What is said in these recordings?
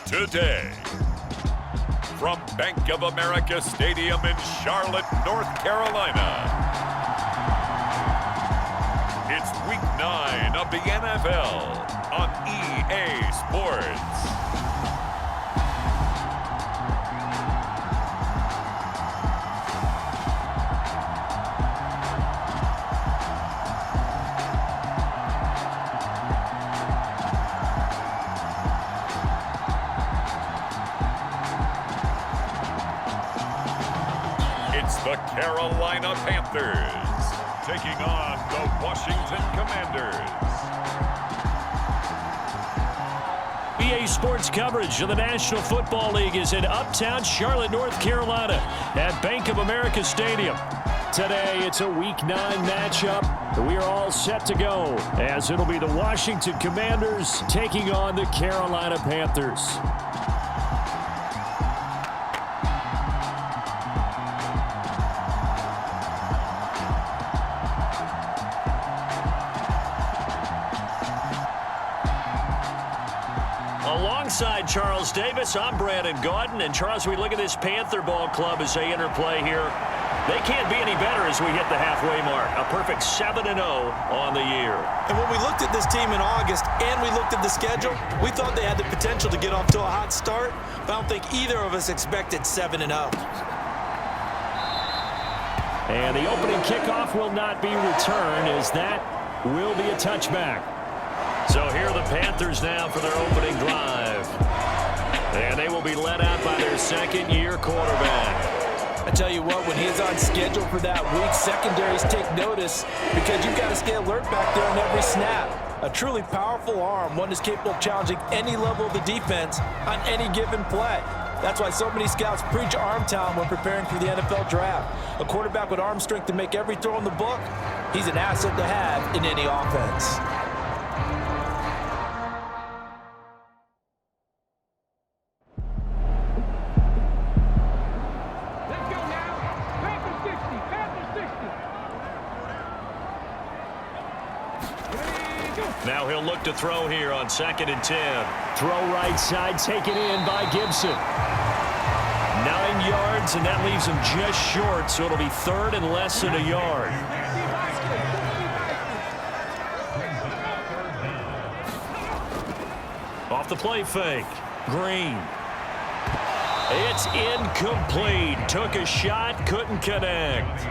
Today, from Bank of America Stadium in Charlotte, North Carolina, it's Week 9 of the NFL on EA Sports. The Carolina Panthers taking on the Washington Commanders. EA Sports coverage of the National Football League is in uptown Charlotte, North Carolina at Bank of America Stadium. Today, it's a Week 9 matchup. We are all set to go as it'll be the Washington Commanders taking on the Carolina Panthers. Alongside Charles Davis, I'm Brandon Gaudin. And Charles, we look at this Panther ball club as they interplay here. They can't be any better as we hit the halfway mark. A perfect 7-0 on the year. And when we looked at this team in August and we looked at the schedule, we thought they had the potential to get off to a hot start. But I don't think either of us expected 7-0. And the opening kickoff will not be returned, as that will be a touchback. So here are the Panthers now for their opening drive. And they will be led out by their second-year quarterback. I tell you what, when he's on schedule for that week, secondaries take notice because you've got to stay alert back there on every snap. A truly powerful arm, one that's capable of challenging any level of the defense on any given play. That's why so many scouts preach arm talent when preparing for the NFL draft. A quarterback with arm strength to make every throw in the book, he's an asset to have in any offense. Now he'll look to throw here on 2nd and 10. Throw right side, taken in by Gibson. 9 yards, and that leaves him just short, so it'll be 3rd and less than a yard. Off the play fake. Green. It's incomplete. Took a shot, couldn't connect.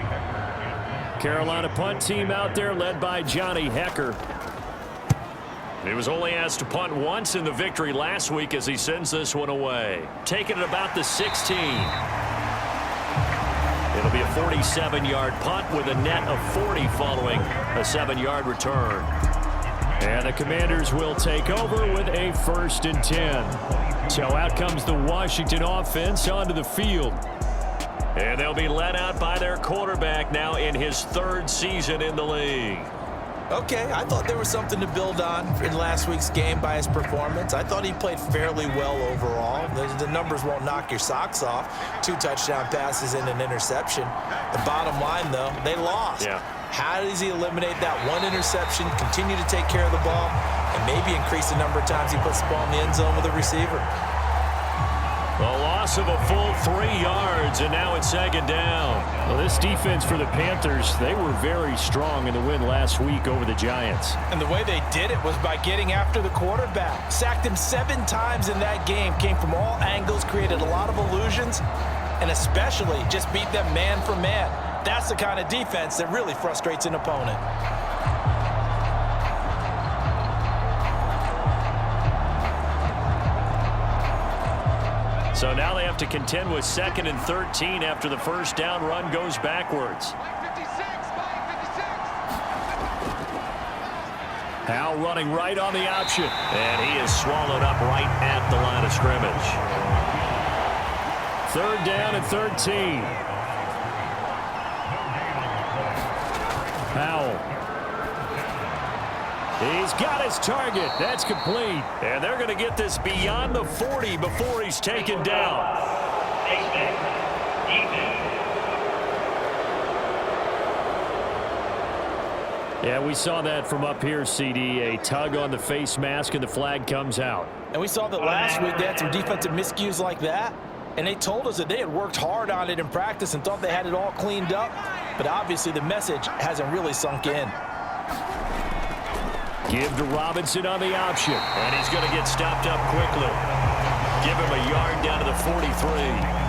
Carolina punt team out there led by Johnny Hecker. He was only asked to punt once in the victory last week as he sends this one away. Taking it about the 16. It'll be a 47-yard punt with a net of 40 following a 7-yard return. And the Commanders will take over with a 1st and 10. So out comes the Washington offense onto the field. And they'll be led out by their quarterback now in his 3rd season in the league. Okay, I thought there was something to build on in last week's game by his performance. I thought he played fairly well overall. The numbers won't knock your socks off. 2 touchdown passes and an interception. The bottom line, though, they lost. Yeah. How does he eliminate that 1 interception, continue to take care of the ball, and maybe increase the number of times he puts the ball in the end zone with a receiver? A loss of a full 3 yards, and now it's 2nd down. Well, this defense for the Panthers, they were very strong in the win last week over the Giants. And the way they did it was by getting after the quarterback. Sacked him 7 times in that game, came from all angles, created a lot of illusions, and especially just beat them man for man. That's the kind of defense that really frustrates an opponent. So now they have to contend with 2nd and 13 after the first down run goes backwards. Hal running right on the option. And he is swallowed up right at the line of scrimmage. 3rd down and 13. Powell. He's got his target. That's complete. And they're going to get this beyond the 40 before he's taken down. Yeah, we saw that from up here, CD. A tug on the face mask, and the flag comes out. And we saw that last week they had some defensive miscues like that, and they told us that they had worked hard on it in practice and thought they had it all cleaned up, but obviously the message hasn't really sunk in. Give to Robinson on the option, and he's going to get stopped up quickly. Give him a yard down to the 43.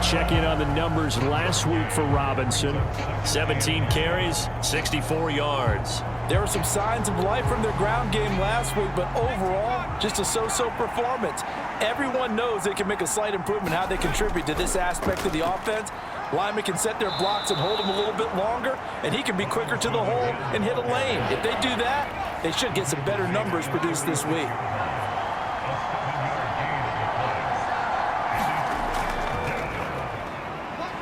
Check in on the numbers last week for Robinson. 17 carries, 64 yards. There were some signs of life from their ground game last week, but overall, just a so-so performance. Everyone knows they can make a slight improvement how they contribute to this aspect of the offense. Linemen can set their blocks and hold him a little bit longer, and he can be quicker to the hole and hit a lane. If they do that, they should get some better numbers produced this week.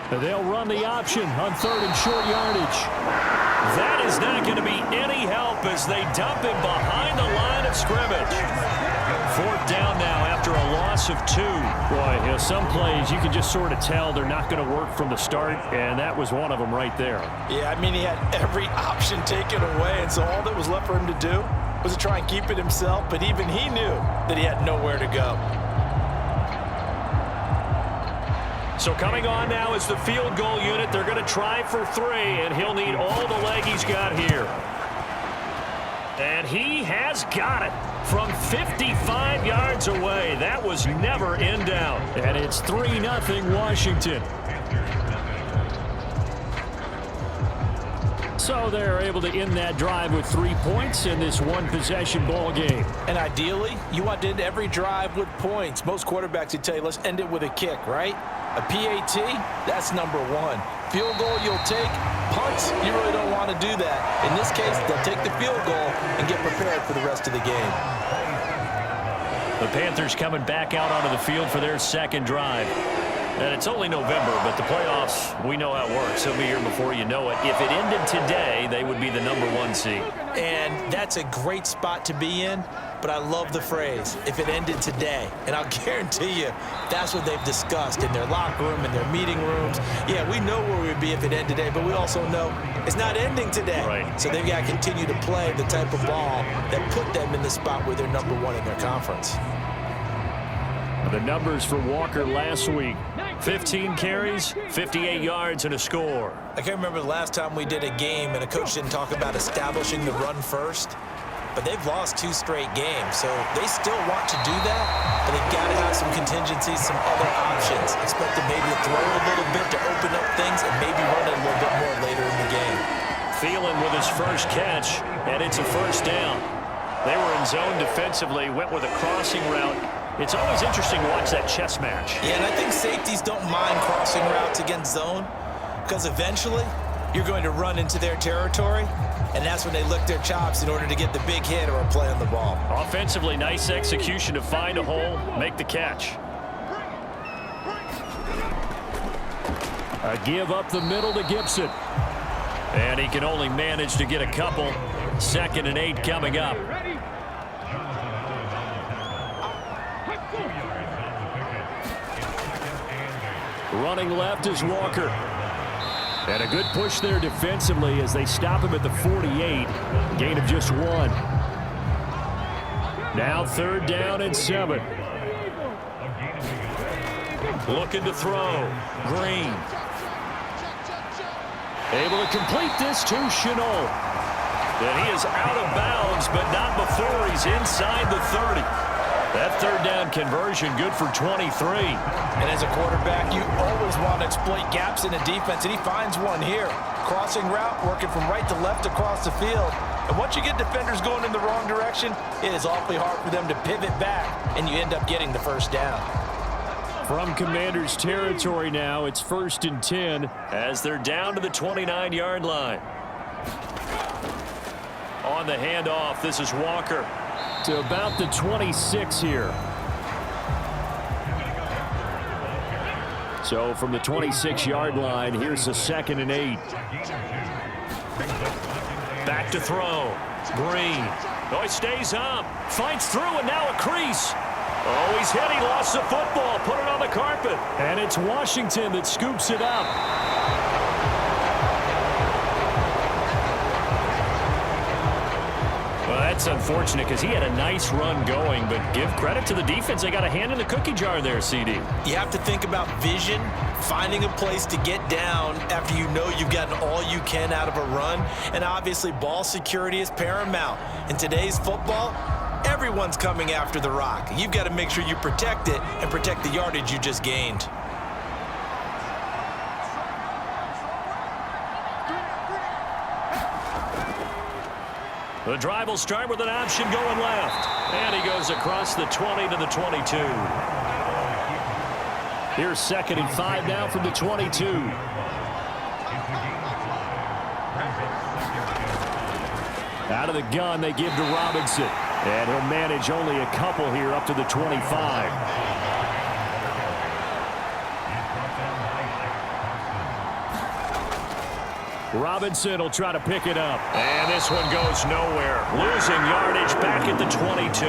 They'll run the option on 3rd and short yardage. That is not going to be any help as they dump him behind the line of scrimmage. 4th down now after a loss of 2. Boy, you know, some plays you can just sort of tell they're not going to work from the start, and that was one of them right there. Yeah, I mean, he had every option taken away, and so all that was left for him to do was to try and keep it himself, but even he knew that he had nowhere to go. So coming on now is the field goal unit. They're going to try for 3, and he'll need all the leg he's got here. And he has got it from 55 yards away. That was never in doubt. And it's 3-0 Washington. So they're able to end that drive with 3 points in this one-possession ball game. And ideally, you want to end every drive with points. Most quarterbacks would tell you, let's end it with a kick, right? A PAT, that's number 1. Field goal you'll take. Punts, you really don't want to do that. In this case, they'll take the field goal and get prepared for the rest of the game. The Panthers coming back out onto the field for their second drive. And it's only November, but the playoffs, we know how it works. They'll be here before you know it. If it ended today, they would be the number 1 seed. And that's a great spot to be in, but I love the phrase, if it ended today. And I'll guarantee you, that's what they've discussed in their locker room, in their meeting rooms. Yeah, we know where we'd be if it ended today, but we also know it's not ending today. Right. So they've got to continue to play the type of ball that put them in the spot where they're number 1 in their conference. The numbers for Walker last week. 15 carries, 58 yards, and a score. I can't remember the last time we did a game and a coach didn't talk about establishing the run first, but they've lost 2 straight games, so they still want to do that, but they've got to have some contingencies, some other options. Expect them maybe to throw a little bit to open up things and maybe run it a little bit more later in the game. Thielen with his first catch, and it's a 1st down. They were in zone defensively, went with a crossing route. It's always interesting to watch that chess match. Yeah, and I think safeties don't mind crossing routes against zone because eventually you're going to run into their territory, and that's when they lick their chops in order to get the big hit or a play on the ball. Offensively, nice execution to find a hole, make the catch. A give up the middle to Gibson. And he can only manage to get a couple. 2nd and 8 coming up. Running left is Walker. And a good push there defensively as they stop him at the 48. Gain of just 1. Now 3rd down and 7. Looking to throw. Green. Able to complete this to Chenault. And he is out of bounds, but not before he's inside the 30. That 3rd down conversion good for 23. And as a quarterback, you always want to exploit gaps in the defense, and he finds one here. Crossing route, working from right to left across the field. And once you get defenders going in the wrong direction, it is awfully hard for them to pivot back, and you end up getting the 1st down. From Commanders territory now, it's 1st and 10 as they're down to the 29-yard line. On the handoff, this is Walker to about the 26 here. So from the 26-yard line, here's the 2nd and 8. Back to throw. Green. Oh, he stays up. Fights through, and now a crease. Oh, he's hit. He lost the football. Put it on the carpet. And it's Washington that scoops it up. That's unfortunate because he had a nice run going, but give credit to the defense. They got a hand in the cookie jar there, CD. You have to think about vision, finding a place to get down after you know you've gotten all you can out of a run, and obviously ball security is paramount. In today's football, everyone's coming after the rock. You've got to make sure you protect it and protect the yardage you just gained. The drive will start with an option going left. And he goes across the 20 to the 22. Here's 2nd and 5 now from the 22. Out of the gun, they give to Robinson. And he'll manage only a couple here up to the 25. Robinson will try to pick it up. And this one goes nowhere. Losing yardage back at the 22.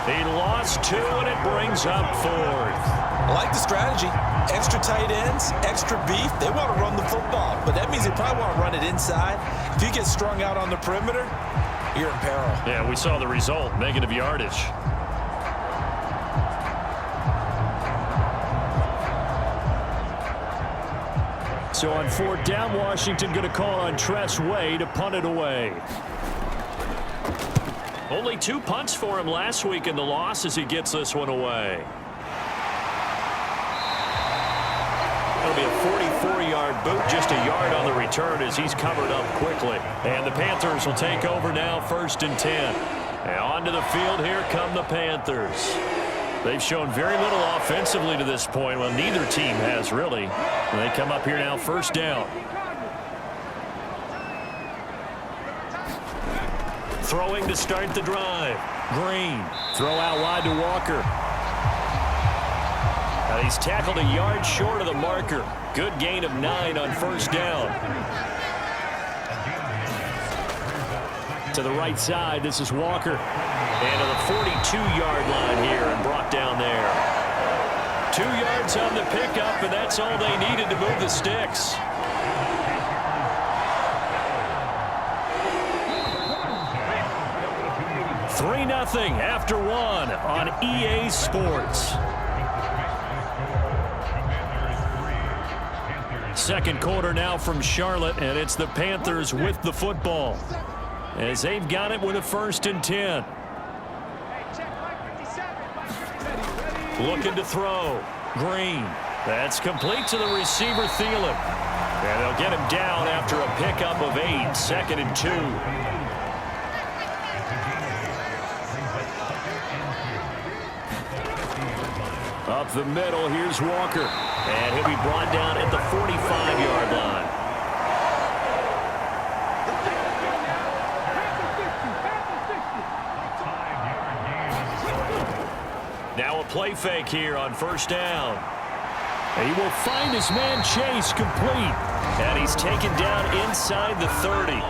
He lost 2, and it brings up 4th. I like the strategy. Extra tight ends, extra beef. They want to run the football, but that means they probably want to run it inside. If you get strung out on the perimeter, you're in peril. Yeah, we saw the result. Negative yardage. So on 4th down, Washington going to call on Tress Way to punt it away. Only 2 punts for him last week in the loss as he gets this one away. That'll be a 44-yard boot, just a yard on the return as he's covered up quickly. And the Panthers will take over now, 1st and 10. And onto the field, here come the Panthers. They've shown very little offensively to this point. Well, neither team has really. And they come up here now, 1st down. Throwing to start the drive. Green. Throw out wide to Walker. Now he's tackled a yard short of the marker. Good gain of 9 on 1st down. To the right side, this is Walker. And to the 42-yard line here and brought down there. 2 yards on the pickup, and that's all they needed to move the sticks. Three 0 after 1 on EA Sports. 2nd quarter now from Charlotte, and it's the Panthers with the football as they've got it with a 1st and 10. Looking to throw. Green. That's complete to the receiver, Thielen. And they'll get him down after a pickup of 8. 2nd and 2. Up the middle, here's Walker. And he'll be brought down at the 45-yard line. Now a play fake here on 1st down. He will find his man Chase complete. And he's taken down inside the 30.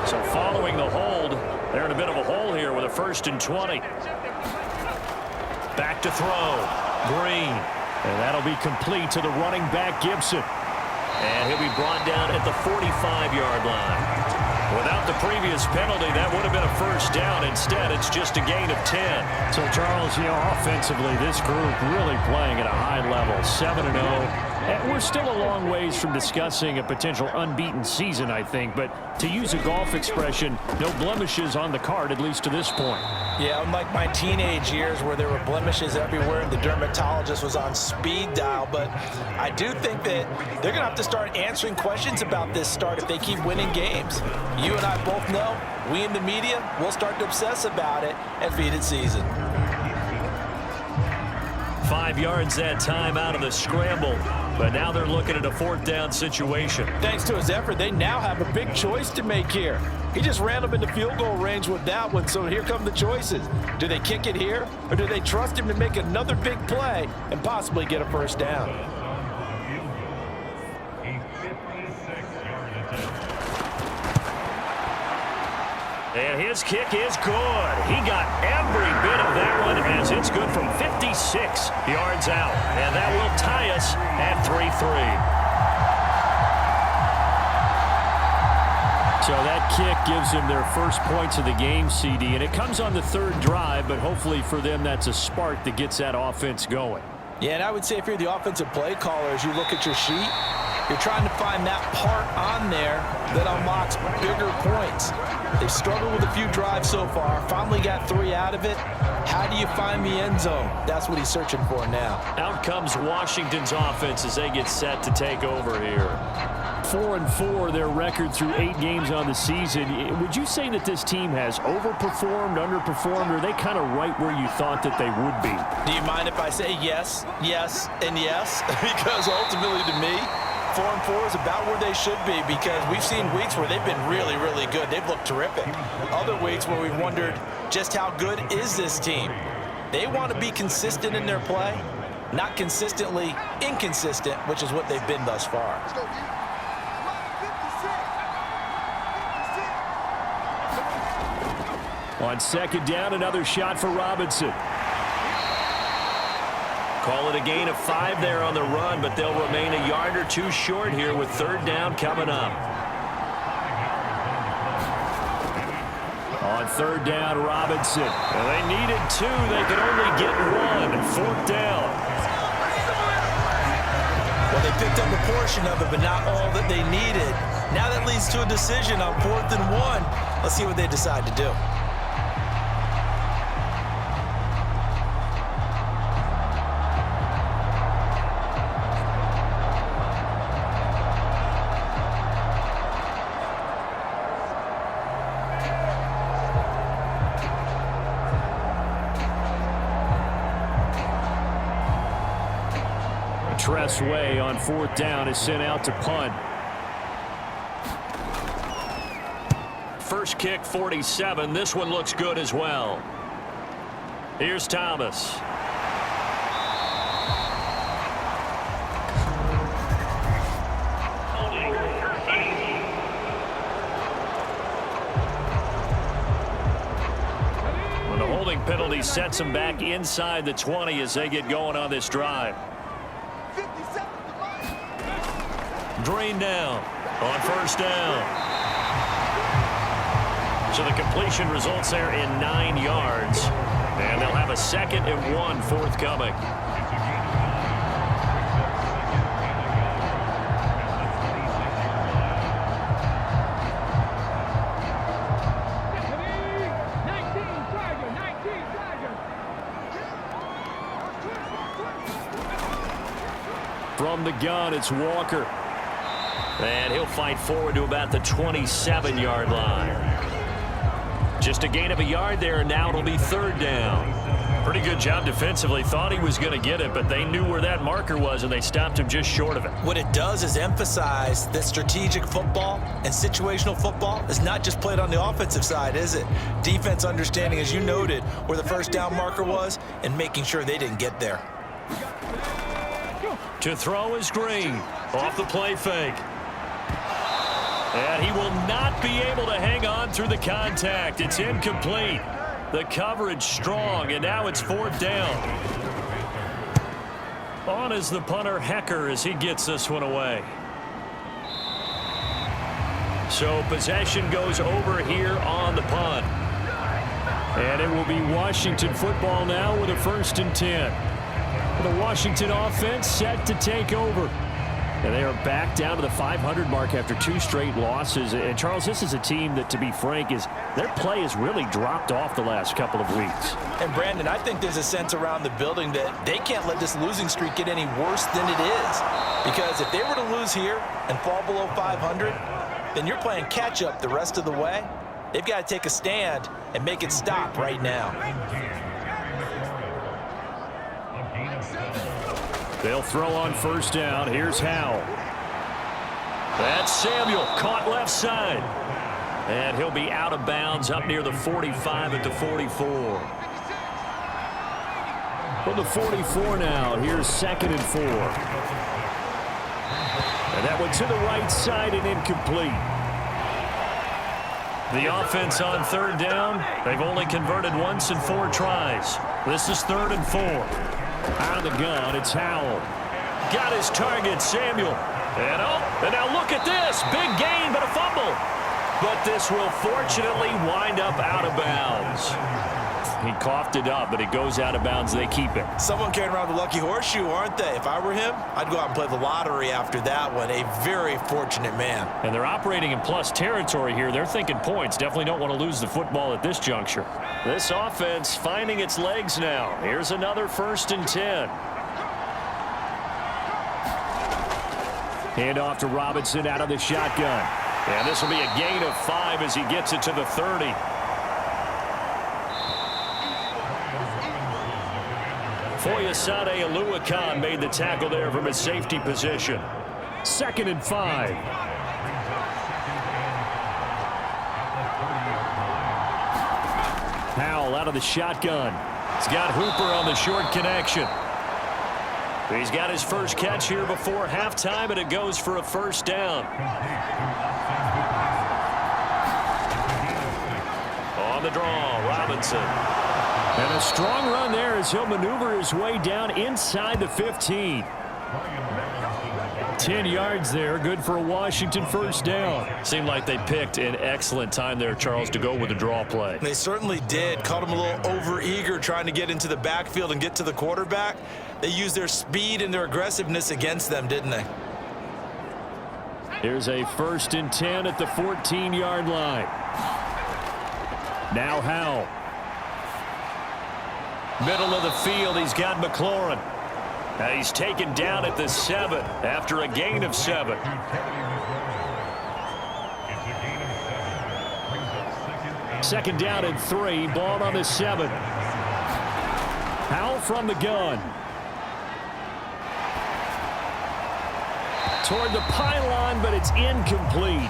So following the hold, they're in a bit of a hole here with a 1st and 20. Back to throw. Green. And that'll be complete to the running back Gibson. And he'll be brought down at the 45-yard line. Without the previous penalty, that would have been a 1st down. Instead, it's just a gain of 10. So, Charles, offensively, this group really playing at a high level, 7-0. And we're still a long ways from discussing a potential unbeaten season, I think. But to use a golf expression, no blemishes on the card, at least to this point. Yeah, unlike my teenage years where there were blemishes everywhere and the dermatologist was on speed dial. But I do think that they're going to have to start answering questions about this start if they keep winning games. You and I both know, we in the media, will start to obsess about it at feeded season. 5 yards that time out of the scramble. But now they're looking at a 4th down situation. Thanks to his effort, they now have a big choice to make here. He just ran them into field goal range with that one, so here come the choices. Do they kick it here, or do they trust him to make another big play and possibly get a 1st down? And his kick is good. He got every bit of that one as it's good from 56 yards out. And that will tie us at 3-3. So that kick gives them their first points of the game, CD, and it comes on the third drive, but hopefully for them that's a spark that gets that offense going. Yeah, and I would say if you're the offensive play caller, as you look at your sheet, you're trying to find that part on there that unlocks bigger points. They've struggled with a few drives so far, finally got 3 out of it. How do you find the end zone? That's what he's searching for now. Out comes Washington's offense as they get set to take over here. 4-4, their record through 8 games on the season. Would you say that this team has overperformed, underperformed, or are they kind of right where you thought that they would be? Do you mind if I say yes, yes, and yes? Because ultimately to me, 4-4 is about where they should be, because we've seen weeks where they've been really, really good. They've looked terrific. Other weeks where we've wondered just how good is this team. They want to be consistent in their play, not consistently inconsistent, which is what they've been thus far. On second down, another shot for Robinson. Call it a gain of 5 there on the run, but they'll remain a yard or 2 short here with third down coming up. On third down, Robinson. Well, they needed 2. They could only get 1. Fourth down. Well, they picked up a portion of it, but not all that they needed. Now that leads to a decision on 4th and 1. Let's see what they decide to do. Way on 4th down is sent out to punt. First kick 47. This one looks good as well. Here's Thomas. Well, the holding penalty sets him back inside the 20 as they get going on this drive. Drain down on first down. So the completion results there in 9 yards. And they'll have a 2nd and 1 forthcoming. From the gun, it's Walker. And he'll fight forward to about the 27-yard line. Just a gain of a yard there, and now it'll be third down. Pretty good job defensively. Thought he was going to get it, but they knew where that marker was, and they stopped him just short of it. What it does is emphasize that strategic football and situational football is not just played on the offensive side, is it? Defense understanding, as you noted, where the first down marker was and making sure they didn't get there. To throw is Green. Off the play fake. And he will not be able to hang on through the contact. It's incomplete. The coverage strong, and now it's 4th down. On is the punter, Hecker, as he gets this one away. So possession goes over here on the punt. And it will be Washington football now with a 1st and 10. The Washington offense set to take over. And they are back down to the 500 mark after 2 straight losses. And, Charles, this is a team that, to be frank, their play has really dropped off the last couple of weeks. And, Brandon, I think there's a sense around the building that they can't let this losing streak get any worse than it is. Because if they were to lose here and fall below 500, then you're playing catch-up the rest of the way. They've got to take a stand and make it stop right now. They'll throw on first down. Here's Howell. That's Samuel, caught left side. And he'll be out of bounds up near the 45 at the 44. From the 44 now, here's 2nd and 4. And that one to the right side and incomplete. The offense on third down, they've only converted once in 4 tries. This is 3rd and 4. Out of the gun, it's Howell. Got his target, Samuel. And now look at this. Big gain, but a fumble. but this will fortunately wind up out of bounds. He coughed it up, but it goes out of bounds. They keep it. Someone carrying around the lucky horseshoe, aren't they? If I were him, I'd go out and play the lottery after that one. A very fortunate man. And they're operating in plus territory here. They're thinking points. Definitely don't want to lose the football at this juncture. This offense finding its legs now. Here's another 1st and 10. Hand off to Robinson out of the shotgun. And this will be a gain of 5 as he gets it to the 30. Foyesade Aluakan made the tackle there from his safety position. 2nd and 5. Powell out of the shotgun. He's got Hooper on the short connection. He's got his first catch here before halftime, and it goes for a 1st down. On the draw, Robinson. And a strong run there as he'll maneuver his way down inside the 15. 10 yards there, good for a Washington 1st down. Seemed like they picked an excellent time there, Charles, to go with the draw play. They certainly did. Caught him a little over-eager trying to get into the backfield and get to the quarterback. They used their speed and their aggressiveness against them, didn't they? Here's a 1st and 10 at the 14-yard line. Now Howell. Middle of the field, he's got McLaurin. Now he's taken down at the 7 after a gain of 7. Second down and 3, ball on the 7. Howell from the gun. Toward the pylon, but it's incomplete.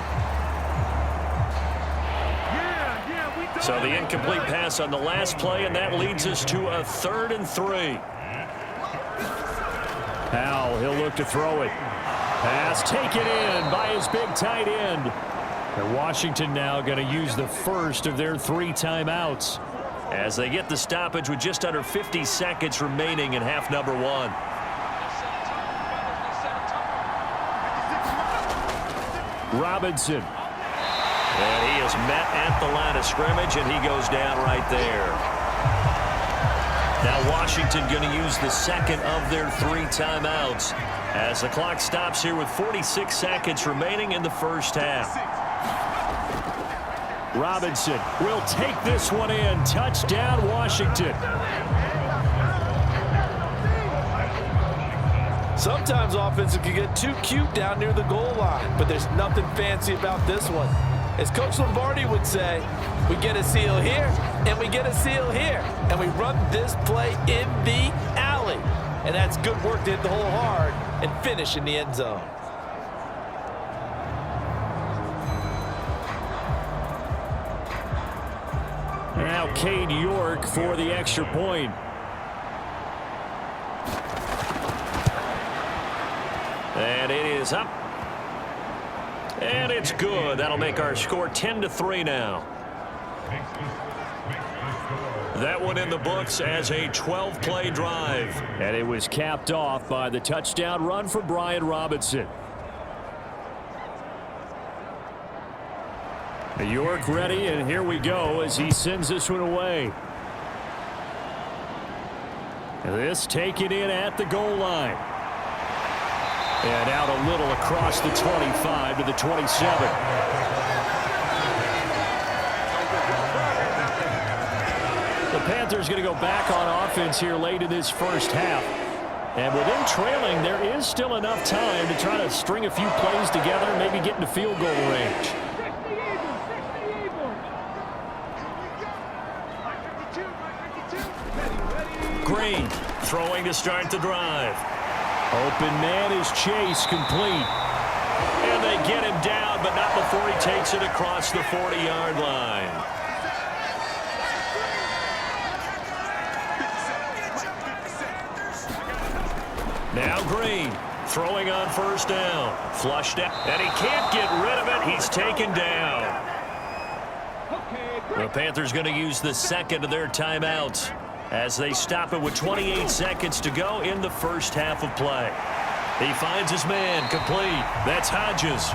So the incomplete pass on the last play, and that leads us to a 3rd and 3. Howell, he'll look to throw it. Pass taken in by his big tight end. And Washington now going to use the first of their 3 timeouts as they get the stoppage with just under 50 seconds remaining in half number 1. Robinson. And he is met at the line of scrimmage, and he goes down right there. Now Washington going to use the second of their 3 timeouts as the clock stops here with 46 seconds remaining in the 1st half. Robinson will take this one in. Touchdown, Washington. Sometimes offenses can get too cute down near the goal line, but there's nothing fancy about this one. As Coach Lombardi would say, we get a seal here, and we get a seal here, and we run this play in the alley. And that's good work to hit the hole hard and finish in the end zone. Now Cade York for the extra point. And it is up. And it's good. That'll make our score 10-3 now. That one in the books as a 12-play drive. And it was capped off by the touchdown run for Brian Robinson. York ready, and here we go as he sends this one away. This taken in at the goal line. And out a little across the 25 to the 27. The Panthers going to go back on offense here late in this 1st half. And with them trailing, there is still enough time to try to string a few plays together, maybe get into field goal range. Green throwing to start the drive. Open man is Chase, complete. And they get him down, but not before he takes it across the 40-yard line. Now Green throwing on 1st down. Flushed out, and he can't get rid of it. He's taken down. The Panthers going to use the second of their timeouts as they stop it with 28 seconds to go in the 1st half of play. He finds his man, complete. That's Hodges.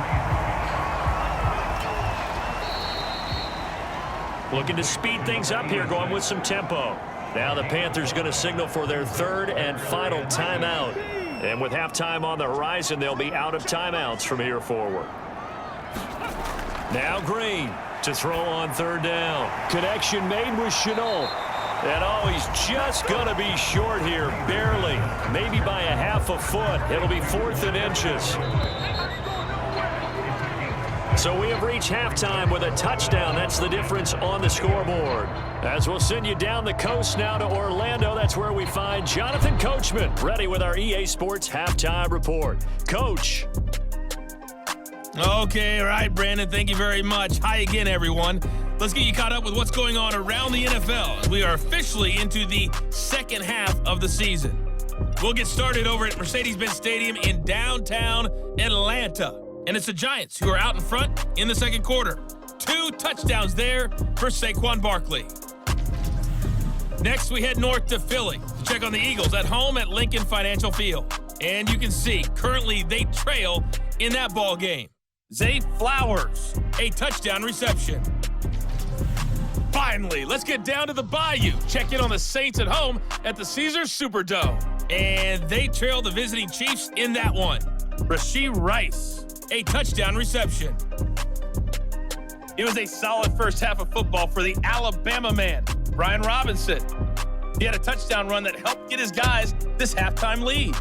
Looking to speed things up here, going with some tempo. Now the Panthers going to signal for their third and final timeout. And with halftime on the horizon, they'll be out of timeouts from here forward. Now Green to throw on third down. Connection made with Chenault. And oh, he's just going to be short here, barely. Maybe by a half a foot. It'll be 4th and inches. So we have reached halftime with a touchdown. That's the difference on the scoreboard. As we'll send you down the coast now to Orlando, that's where we find Jonathan Coachman, ready with our EA Sports Halftime Report. Coach. Okay, all right, Brandon, thank you very much. Hi again, everyone. Let's get you caught up with what's going on around the NFL. We are officially into the second half of the season. We'll get started over at Mercedes-Benz Stadium in downtown Atlanta. And it's the Giants who are out in front in the second quarter. 2 touchdowns there for Saquon Barkley. Next, we head north to Philly to check on the Eagles at home at Lincoln Financial Field. And you can see, currently they trail in that ball game. Zay Flowers, a touchdown reception. Finally, let's get down to the Bayou. Check in on the Saints at home at the Caesars Superdome. And they trail the visiting Chiefs in that one. Rashee Rice, a touchdown reception. It was a solid first half of football for the Alabama man, Brian Robinson. He had a touchdown run that helped get his guys this halftime lead.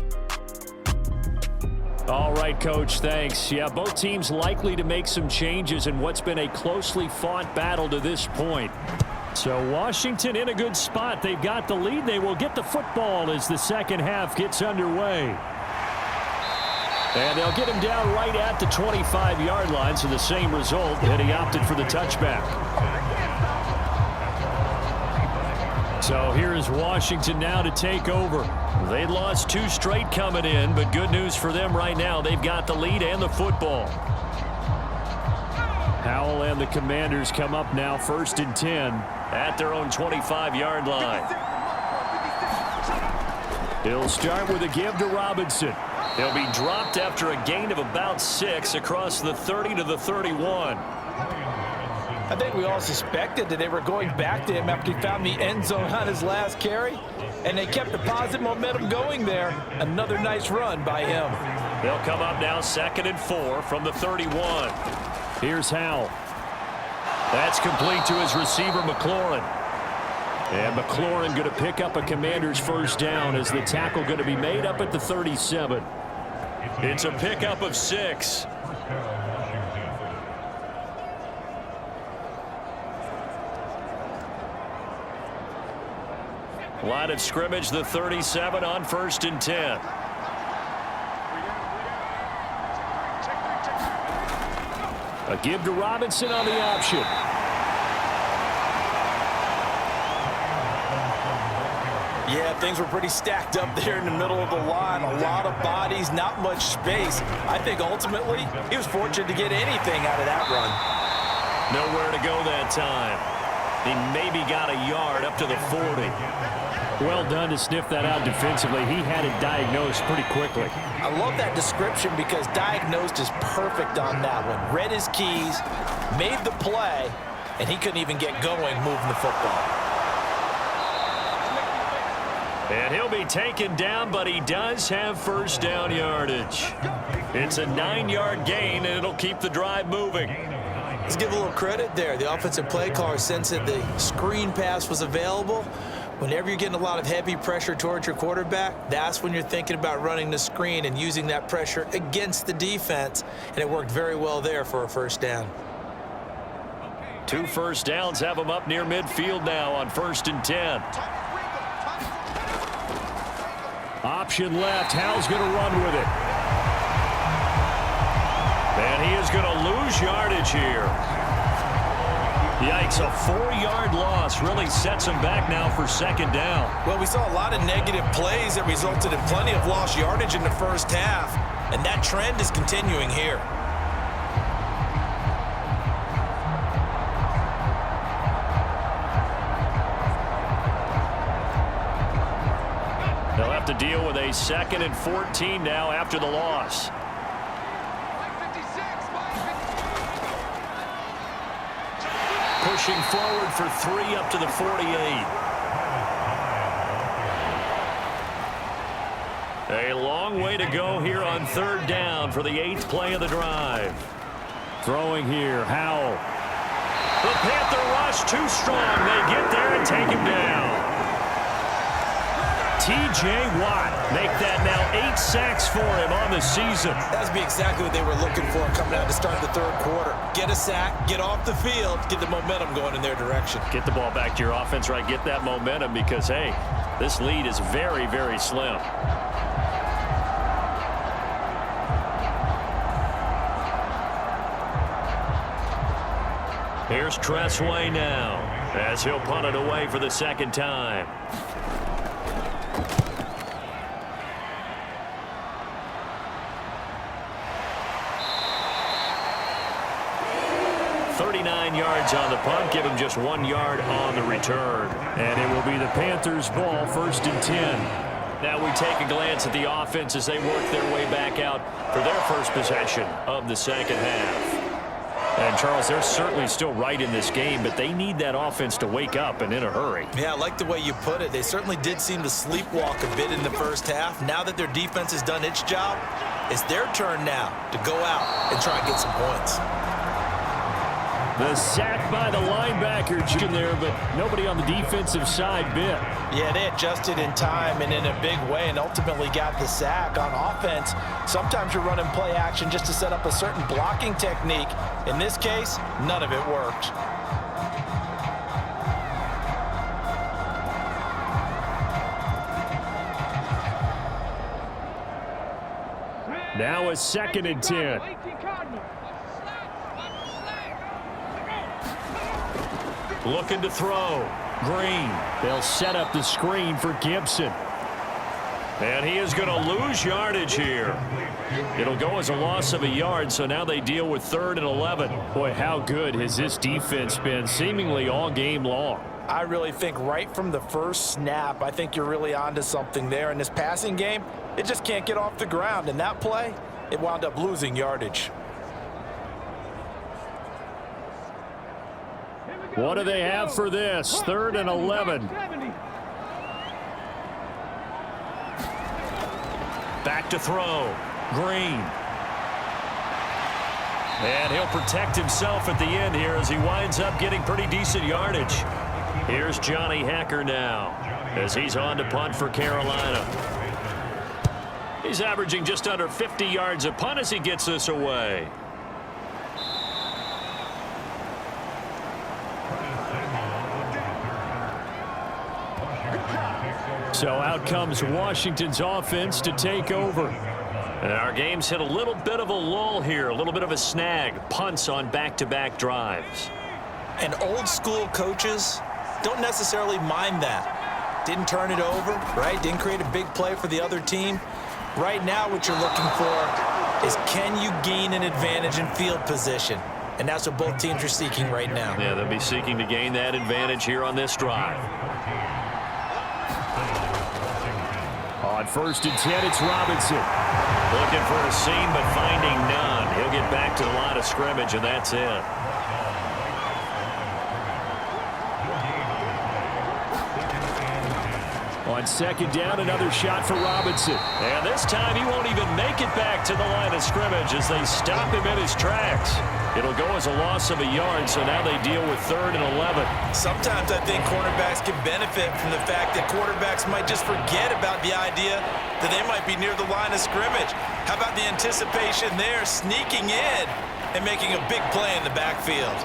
All right, Coach, thanks. Yeah, both teams likely to make some changes in what's been a closely fought battle to this point. So Washington in a good spot. They've got the lead. They will get the football as the second half gets underway. And they'll get him down right at the 25-yard line, so the same result, and he opted for the touchback. So here is Washington now to take over. They'd lost 2 straight coming in, but good news for them right now. They've got the lead and the football. Howell and the Commanders come up now 1st and 10 at their own 25-yard line. He'll start with a give to Robinson. He'll be dropped after a gain of about 6 across the 30 to the 31. I think we all suspected that they were going back to him after he found the end zone on his last carry, and they kept the positive momentum going there. Another nice run by him. They'll come up now 2nd and 4 from the 31. Here's Howell. That's complete to his receiver, McLaurin. And McLaurin going to pick up a Commander's first down as the tackle going to be made up at the 37. It's a pickup of 6. Line of scrimmage, the 37 on 1st and 10. A give to Robinson on the option. Yeah, things were pretty stacked up there in the middle of the line. A lot of bodies, not much space. I think ultimately he was fortunate to get anything out of that run. Nowhere to go that time. He maybe got a yard up to the 40. Well done to sniff that out defensively. He had it diagnosed pretty quickly. I love that description because diagnosed is perfect on that one. Read his keys, made the play, and he couldn't even get going moving the football. And he'll be taken down, but he does have first down yardage. It's a 9-yard gain, and it'll keep the drive moving. Let's give a little credit there. The offensive play caller sensed that the screen pass was available. Whenever you're getting a lot of heavy pressure towards your quarterback, that's when you're thinking about running the screen and using that pressure against the defense. And it worked very well there for a first down. 2 first downs have them up near midfield now on 1st and 10. Option left. Howell's going to run with it. And he is going to lose yardage here. Yikes, a 4-yard loss really sets him back now for 2nd down. Well, we saw a lot of negative plays that resulted in plenty of lost yardage in the first half, and that trend is continuing here. They'll have to deal with a 2nd and 14 now after the loss. pushing forward for 3 up to the 48. A long way to go here on 3rd down for the 8th play of the drive. Throwing here, Howell. The Panther rush too strong. They get there and take him down. T.J. Watt make that now 8 sacks for him on the season. That's be exactly what they were looking for coming out to start the 3rd quarter. Get a sack, get off the field, get the momentum going in their direction. Get the ball back to your offense, right? Get that momentum because, hey, this lead is very, very slim. Here's Tressway now as he'll punt it away for the 2nd time. Yards on the punt, give him just 1 yard on the return. And it will be the Panthers' ball, 1st and 10. Now we take a glance at the offense as they work their way back out for their first possession of the 2nd half. And Charles, they're certainly still right in this game, but they need that offense to wake up and in a hurry. Yeah, I like the way you put it. They certainly did seem to sleepwalk a bit in the 1st half. Now that their defense has done its job, it's their turn now to go out and try and get some points. The sack by the linebacker there, but nobody on the defensive side bit. Yeah, they adjusted in time and in a big way and ultimately got the sack. On offense, sometimes you're running play action just to set up a certain blocking technique. In this case, none of it worked. Now a 2nd and 10. Looking to throw. Green. They'll set up the screen for Gibson. And he is going to lose yardage here. It'll go as a loss of a yard, so now they deal with 3rd and 11. Boy, how good has this defense been seemingly all game long? I really think right from the first snap, I think you're really onto something there. In this passing game, it just can't get off the ground. And that play, it wound up losing yardage. What do they have for this? 3rd and 11. Back to throw. Green. And he'll protect himself at the end here as he winds up getting pretty decent yardage. Here's Johnny Hacker now as he's on to punt for Carolina. He's averaging just under 50 yards a punt as he gets this away. So out comes Washington's offense to take over. And our game's hit a little bit of a lull here, a little bit of a snag. Punts on back-to-back drives. And old school coaches don't necessarily mind that. Didn't turn it over, right? Didn't create a big play for the other team. Right now what you're looking for is can you gain an advantage in field position? And that's what both teams are seeking right now. Yeah, they'll be seeking to gain that advantage here on this drive. On 1st and 10, it's Robinson. Looking for a seam, but finding none. He'll get back to the line of scrimmage, and that's it. On 2nd down, another shot for Robinson. And this time he won't even make it back to the line of scrimmage as they stop him in his tracks. It'll go as a loss of a yard, so now they deal with 3rd and 11. Sometimes I think cornerbacks can benefit from the fact that quarterbacks might just forget about the idea that they might be near the line of scrimmage. How about the anticipation there, sneaking in and making a big play in the backfield?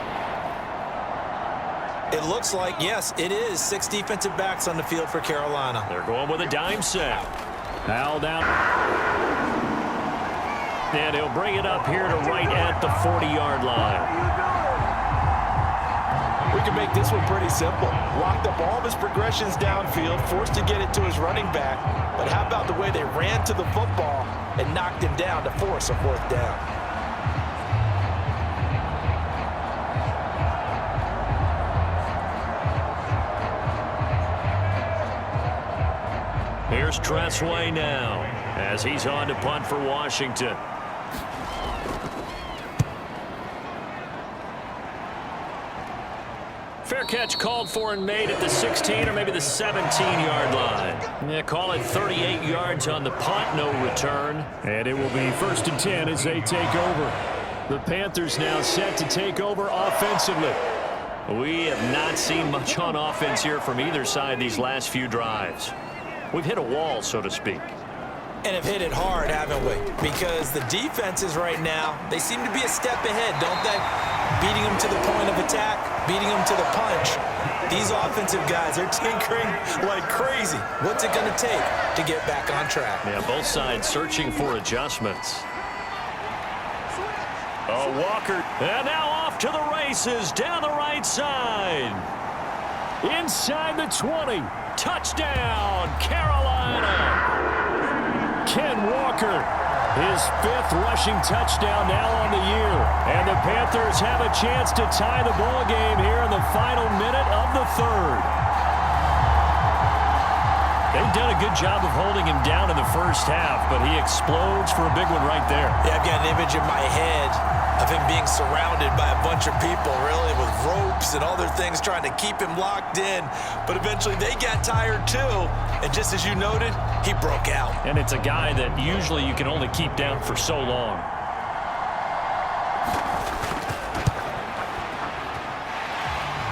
It looks like, yes, it is 6 defensive backs on the field for Carolina. They're going with a dime set. Foul down. And he'll bring it up here to right at the 40-yard line. We can make this one pretty simple. Locked up all of his progressions downfield, forced to get it to his running back. But how about the way they ran to the football and knocked him down to force a 4th down? Here's Tressway now as he's on to punt for Washington. Fair catch called for and made at the 16 or maybe the 17-yard line. Yeah, call it 38 yards on the punt, no return. And it will be 1st and 10 as they take over. The Panthers now set to take over offensively. We have not seen much on offense here from either side these last few drives. We've hit a wall, so to speak. And have hit it hard, haven't we? Because the defenses right now, they seem to be a step ahead, don't they? Beating them to the point of attack, beating them to the punch. These offensive guys are tinkering like crazy. What's it going to take to get back on track? Yeah, both sides searching for adjustments. Oh, Walker, and now off to the races down the right side. Inside the 20. Touchdown, Carolina. Ken Walker, his 5th rushing touchdown now on the year. And the Panthers have a chance to tie the ball game here in the final minute of the 3rd. They've done a good job of holding him down in the first half, but he explodes for a big one right there. Yeah, I've got an image in my head of him being surrounded by a bunch of people, really, with ropes and other things trying to keep him locked in. But eventually they got tired too, and just as you noted, he broke out. And it's a guy that usually you can only keep down for so long.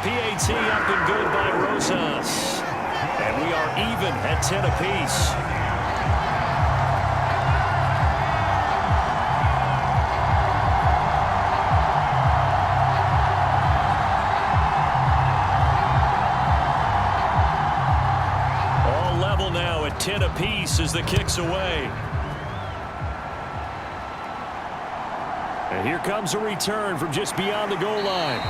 PAT up and good by Rosas. And we are even at 10 apiece. All level now at 10 apiece as the kick's away. And here comes a return from just beyond the goal line.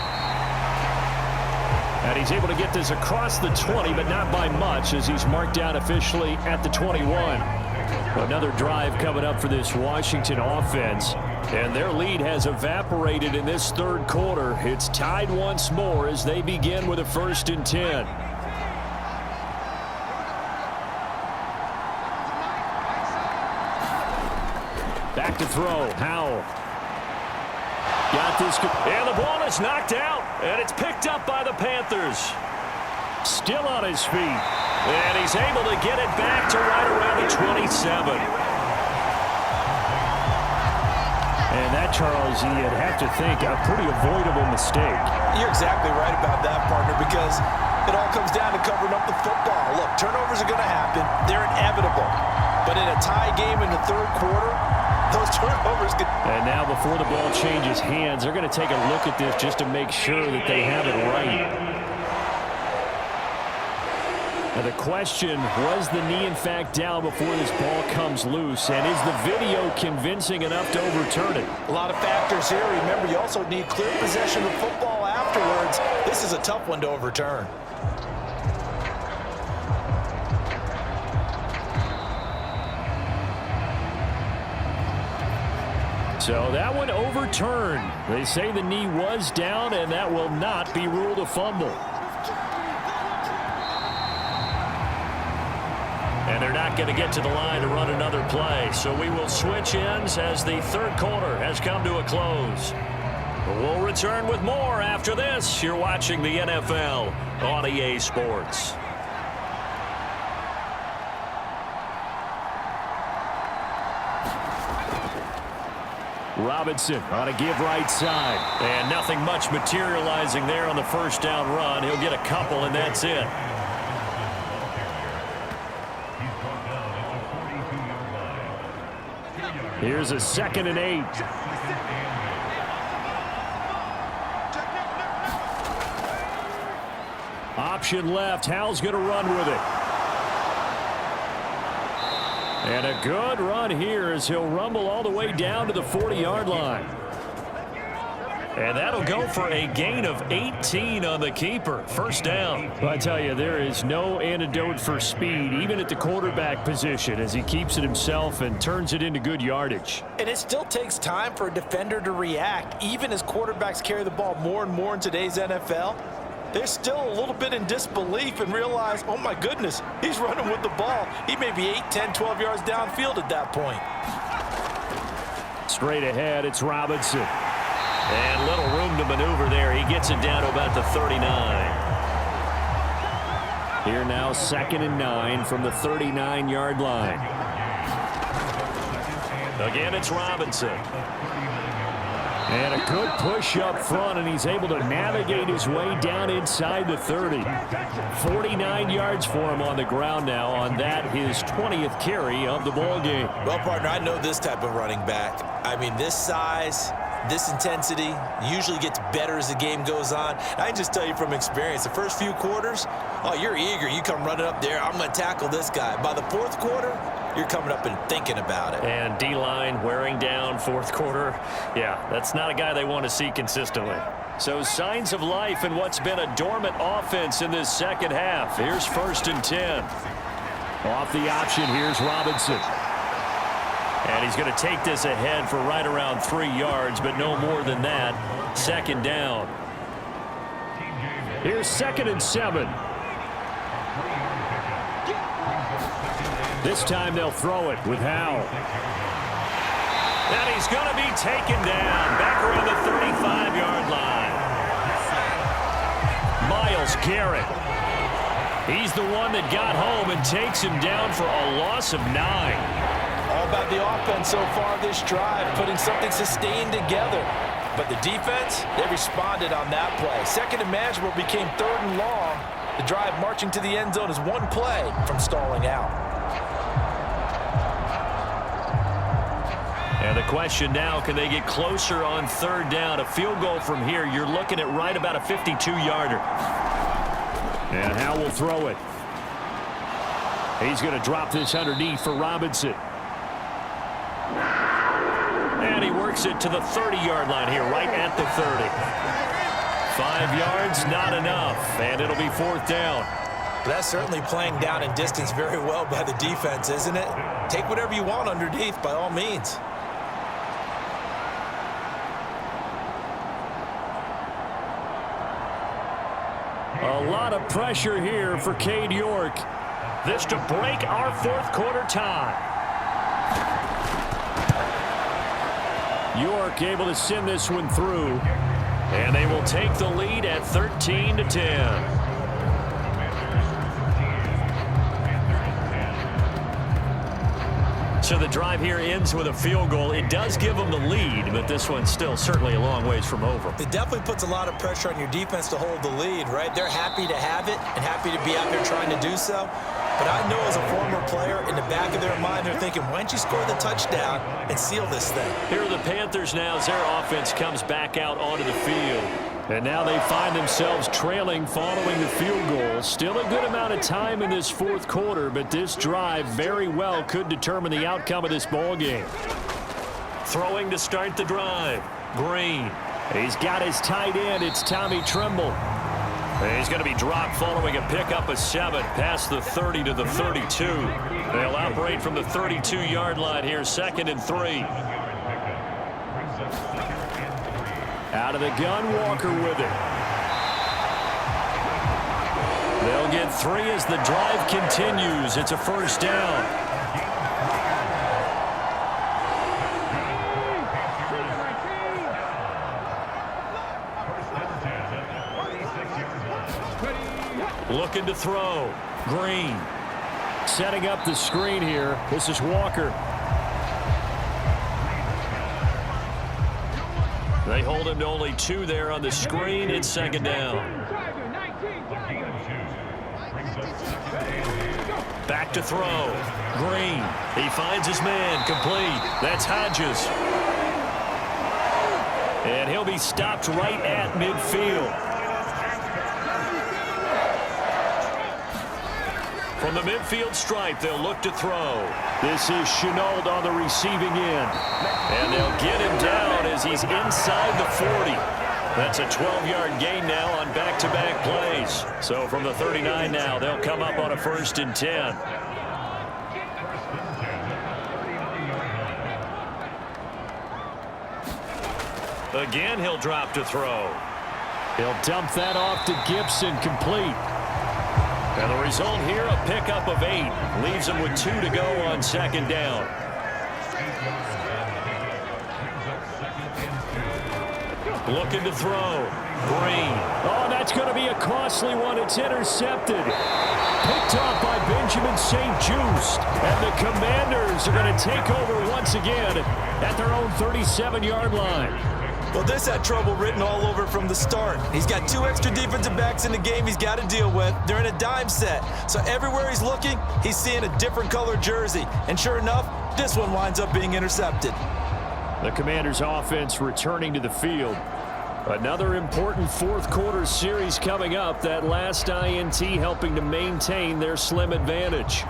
And he's able to get this across the 20, but not by much, as he's marked down officially at the 21. Another drive coming up for this Washington offense. And their lead has evaporated in this 3rd quarter. It's tied once more as they begin with a 1st and 10. Back to throw. Howell. Got this. And the ball is knocked out. And it's picked up by the Panthers. Still on his feet. And he's able to get it back to right around the 27. And that, Charles, you'd have to think a pretty avoidable mistake. You're exactly right about that, partner, because it all comes down to covering up the football. Look, turnovers are going to happen. They're inevitable. But in a tie game in the 3rd quarter, those turnovers could... And now before the ball changes hands, they're going to take a look at this just to make sure that they have it right. Now the question, was the knee in fact down before this ball comes loose? And is the video convincing enough to overturn it? A lot of factors here. Remember, you also need clear possession of football afterwards. This is a tough one to overturn. So that one overturned. They say the knee was down, and that will not be ruled a fumble. And they're not going to get to the line to run another play. So we will switch ends as the 3rd quarter has come to a close. We'll return with more after this. You're watching the NFL on EA Sports. Robinson on a give right side. And nothing much materializing there on the 1st down run. He'll get a couple, and that's it. Here's a 2nd and 8. Option left. Howell's going to run with it. And a good run here as he'll rumble all the way down to the 40-yard line. And that'll go for a gain of 18 on the keeper. 1st down. But I tell you, there is no antidote for speed, even at the quarterback position, as he keeps it himself and turns it into good yardage. And it still takes time for a defender to react, even as quarterbacks carry the ball more and more in today's NFL. They're still a little bit in disbelief and realize, oh my goodness, he's running with the ball. He may be 8, 10, 12 yards downfield at that point. Straight ahead, it's Robinson. And little room to maneuver there. He gets it down to about the 39. Here now, 2nd and 9 from the 39-yard line. Again, it's Robinson. And a good push up front, and he's able to navigate his way down inside the 30. 49 yards for him on the ground now on that, his 20th carry of the ball game. Well, partner, I know this type of running back. I mean, this size, this intensity usually gets better as the game goes on. I can just tell you from experience, the first few quarters, oh, you're eager. You come running up there, I'm going to tackle this guy. By the fourth quarter, you're coming up and thinking about it. And D-line wearing down fourth quarter. Yeah, that's not a guy they want to see consistently. So signs of life in what's been a dormant offense in this second half. Here's 1st and 10. Off the option, here's Robinson. And he's going to take this ahead for right around 3 yards, but no more than that. 2nd down. Here's 2nd and 7. This time they'll throw it with Howell. And he's going to be taken down back around the 35-yard line. Myles Garrett. He's the one that got home and takes him down for a loss of 9. All about the offense so far this drive, putting something sustained together. But the defense, they responded on that play. 2nd and manageable became 3rd and long. The drive marching to the end zone is one play from stalling out. And the question now, can they get closer on 3rd down? A field goal from here, you're looking at right about a 52-yarder. And Howell will throw it. He's going to drop this underneath for Robinson. And he works it to the 30-yard line here, right at the 30. 5 yards, not enough, and it'll be 4th down. That's certainly playing down in distance very well by the defense, isn't it? Take whatever you want underneath, by all means. A lot of pressure here for Cade York. This to break our 4th quarter tie. York able to send this one through. And they will take the lead at 13-10. So the drive here ends with a field goal. It does give them the lead, but this one's still certainly a long ways from over. It definitely puts a lot of pressure on your defense to hold the lead, right? They're happy to have it and happy to be out there trying to do so. But I know as a former player, in the back of their mind, they're thinking, why don't you score the touchdown and seal this thing? Here are the Panthers now as their offense comes back out onto the field. And now they find themselves trailing following the field goal. Still a good amount of time in this 4th quarter, but this drive very well could determine the outcome of this ball game. Throwing to start the drive. Green. He's got his tight end. It's Tommy Tremble. And he's going to be dropped following a pickup of 7 past the 30 to the 32. They'll operate from the 32-yard line here, 2nd and 3. Out of the gun, Walker with it. They'll get 3 as the drive continues. It's a 1st down. Looking to throw. Green. Setting up the screen here. This is Walker. They hold him to only 2 there on the screen. It's 2nd down. Back to throw. Green. He finds his man. Complete. That's Hodges. And he'll be stopped right at midfield. From the midfield stripe, they'll look to throw. This is Chenault on the receiving end. And they'll get him down as he's inside the 40. That's a 12-yard gain now on back-to-back plays. So from the 39 now, they'll come up on a 1st and 10. Again, he'll drop to throw. He'll dump that off to Gibson, complete. And the result here, a pickup of 8. Leaves him with 2 to go on 2nd down. Looking to throw. Green. Oh, that's going to be a costly one. It's intercepted. Picked off by Benjamin St. Just. And the Commanders are going to take over once again at their own 37-yard line. Well, this had trouble written all over from the start. He's got 2 extra defensive backs in the game he's got to deal with. They're in a dime set. So everywhere he's looking, he's seeing a different color jersey. And sure enough, this one winds up being intercepted. The Commanders' offense returning to the field. Another important fourth-quarter series coming up. That last INT helping to maintain their slim advantage.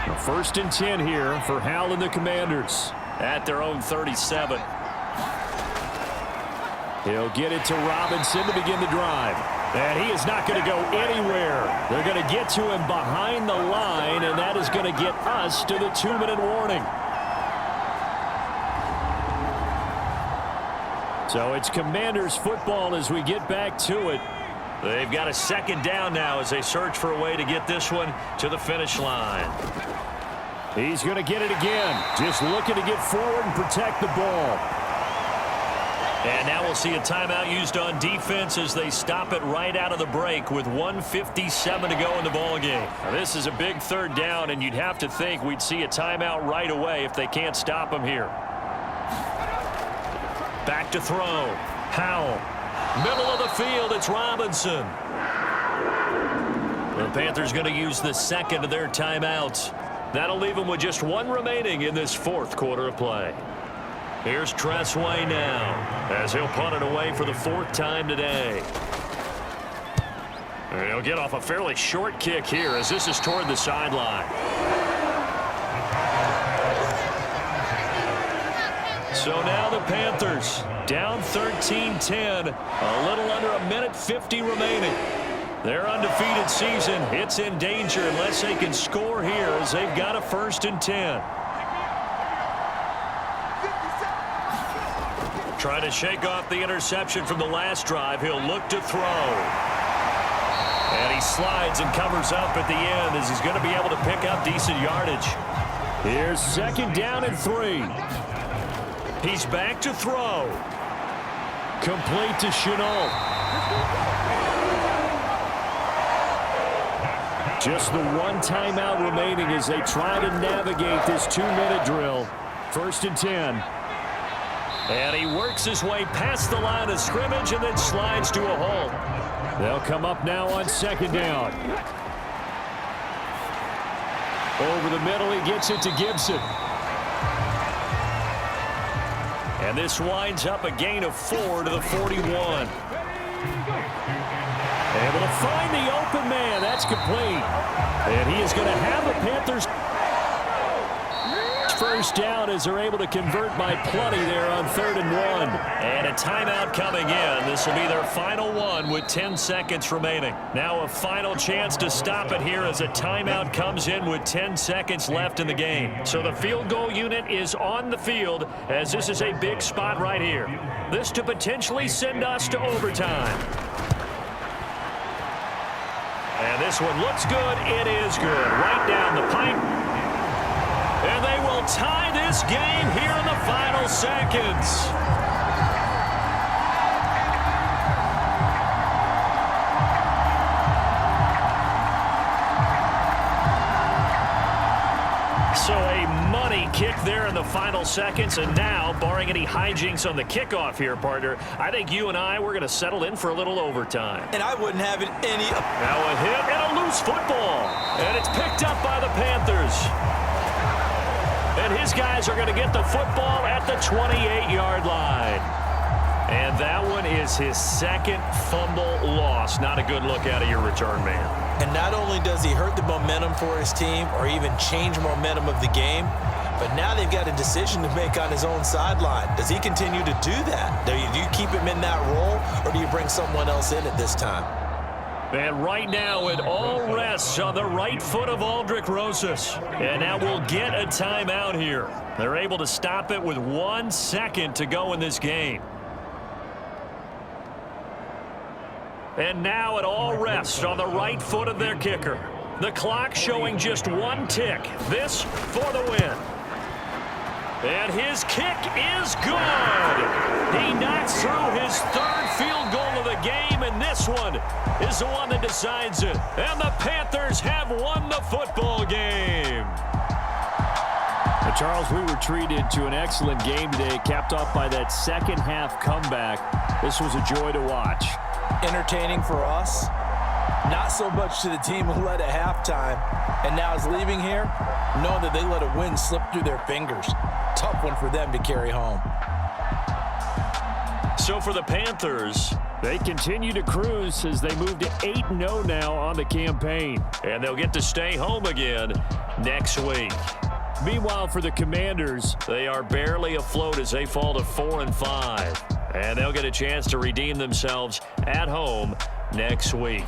1st and 10 here for Hal and the Commanders at their own 37. He'll get it to Robinson to begin the drive. And he is not going to go anywhere. They're going to get to him behind the line, and that is going to get us to the 2-minute warning. So it's Commanders football as we get back to it. They've got a 2nd down now as they search for a way to get this one to the finish line. He's going to get it again. Just looking to get forward and protect the ball. And now we'll see a timeout used on defense as they stop it right out of the break with 1:57 to go in the ballgame. Now this is a big 3rd down, and you'd have to think we'd see a timeout right away if they can't stop him here. Back to throw. Howell. Middle of the field, it's Robinson. The Panthers going to use the 2nd of their timeouts. That'll leave them with just 1 remaining in this 4th quarter of play. Here's Tressway now as he'll punt it away for the 4th time today. He'll get off a fairly short kick here as this is toward the sideline. So now the Panthers down 13-10, a little under 1:50 remaining. Their undefeated season, it's in danger unless they can score here as they've got a 1st and 10. Trying to shake off the interception from the last drive. He'll look to throw. And he slides and covers up at the end as he's going to be able to pick up decent yardage. Here's 2nd down and 3. He's back to throw. Complete to Chenault. Just the 1 timeout remaining as they try to navigate this 2-minute drill. 1st and 10. And he works his way past the line of scrimmage and then slides to a halt. They'll come up now on 2nd down. Over the middle, he gets it to Gibson. And this winds up a gain of 4 to the 41. Able to find the open man. That's complete. And he is going to have the Panthers 1st down as they're able to convert by plenty there on 3rd and 1. And a timeout coming in. This will be their final one with 10 seconds remaining. Now a final chance to stop it here as a timeout comes in with 10 seconds left in the game. So the field goal unit is on the field as this is a big spot right here. This to potentially send us to overtime. And this one looks good. It is good. Right down the pipe. And they will tie this game here in the final seconds. So a money kick there in the final seconds. And now, barring any hijinks on the kickoff here, partner, I think you and I, we're going to settle in for a little overtime. And I wouldn't have it any... Now a hit and a loose football. And it's picked up by the Panthers. And his guys are going to get the football at the 28-yard line. And that one is his 2nd fumble loss. Not a good look out of your return man. And not only does he hurt the momentum for his team or even change momentum of the game, but now they've got a decision to make on his own sideline. Does he continue to do that? Do you keep him in that role, or do you bring someone else in at this time? And right now it all rests on the right foot of Aldrick Rosas. And now we'll get a timeout here. They're able to stop it with 1 second to go in this game. And now it all rests on the right foot of their kicker. The clock showing just 1 tick. This for the win. And his kick is good. He knocks through his third field goal of the game, and this one is the one that decides it. And the Panthers have won the football game. Now, Charles, we were treated to an excellent game today, capped off by that second half comeback. This was a joy to watch. Entertaining for us. Not so much to the team who led at halftime and now is leaving here, knowing that they let a win slip through their fingers. Tough one for them to carry home. So for the Panthers, they continue to cruise as they move to 8-0 now on the campaign. and they'll get to stay home again next week. Meanwhile, for the Commanders, They are barely afloat as they fall to 4-5. And they'll get a chance to redeem themselves at home next week.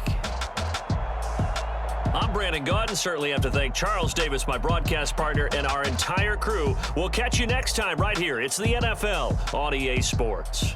I'm Brandon Gaudin. Certainly have to thank Charles Davis, my broadcast partner, and our entire crew. We'll catch you next time right here. It's the NFL on EA Sports.